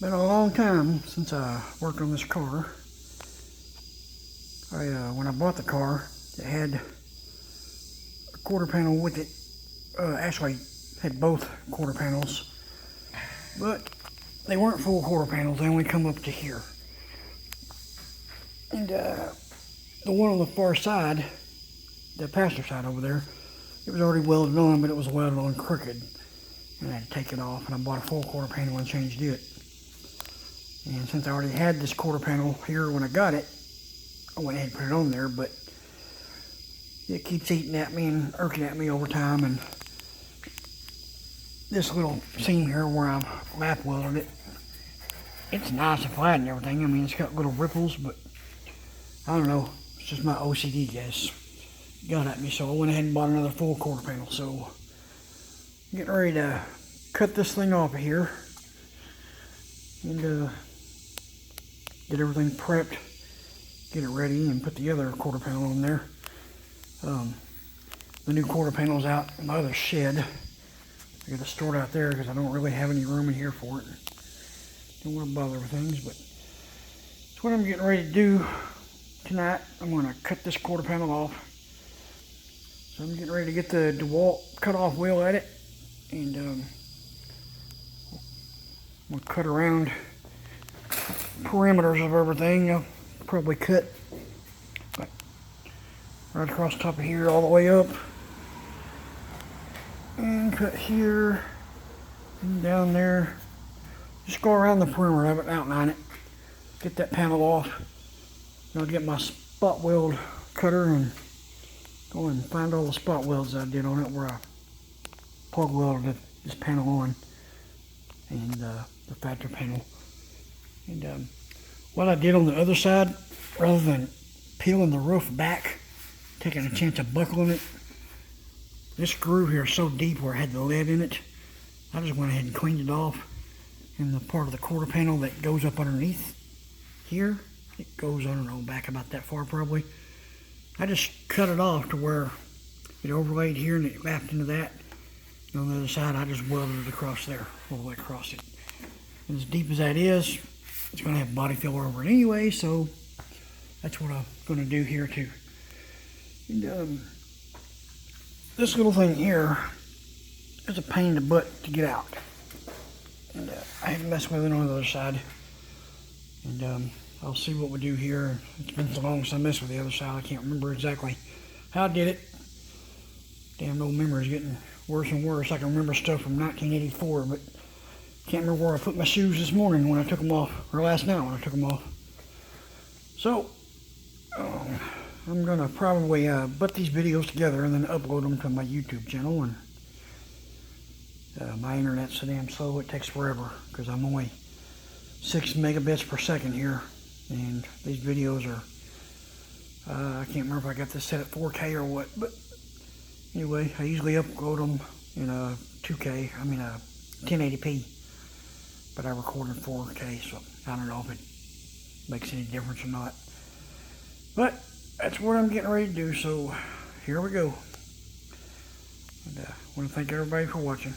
Been a long time since I worked on this car. When I bought the car, it had a quarter panel with it. Actually, had both quarter panels, but they weren't full quarter panels. They only come up to here. And the one on the far side, the passenger side over there, it was already welded on, but it was welded on crooked. And I had to take it off, and I bought a full quarter panel and changed it. And since I already had this quarter panel here when I got it, I went ahead and put it on there, but it keeps eating at me and irking at me over time. And this little seam here where I've lap welded it, it's nice and flat and everything. I mean, it's got little ripples, but I don't know. It's just my OCD, guess. Got at me, so I went ahead and bought another full quarter panel. So, getting ready to cut this thing off of here and get everything prepped, get it ready, and put the other quarter panel on there. The new quarter panel's out in my other shed. I got to store it out there because I don't really have any room in here for it. Don't want to bother with things, but that's what I'm getting ready to do tonight. I'm going to cut this quarter panel off. So I'm getting ready to get the DeWalt cut-off wheel at it, and we'll cut around perimeters of everything. I'll probably cut like right across the top of here all the way up, and cut here and down there. Just go around the perimeter of it and outline it. Get that panel off. And I'll get my spot weld cutter and go and find all the spot welds I did on it where I plug welded this panel on, and the factory panel. And what I did on the other side, rather than peeling the roof back, taking a chance of buckling it, this groove here is so deep where it had the lead in it, I just went ahead and cleaned it off. And the part of the quarter panel that goes up underneath here, it goes, I don't know, back about that far probably. I just cut it off to where it overlaid here and it lapped into that. And on the other side, I just welded it across there, all the way across it. And as deep as that is, it's going to have body filler over it anyway, so that's what I'm going to do here too. And this little thing here is a pain in the butt to get out. And I had to mess with it on the other side. And I'll see what we do here. It's been so long since I messed with the other side, I can't remember exactly how I did it. Damn, old memory's getting worse and worse. I can remember stuff from 1984, but can't remember where I put my shoes this morning when I took them off, or last night when I took them off. So, I'm going to probably put these videos together and then upload them to my YouTube channel. And my internet's so damn slow, it takes forever because I'm only 6 megabits per second here. And these videos are, I can't remember if I got this set at 4K or what, but anyway, I usually upload them in a 1080p, but I record in 4K, so I don't know if it makes any difference or not. But that's what I'm getting ready to do, so here we go. And I want to thank everybody for watching.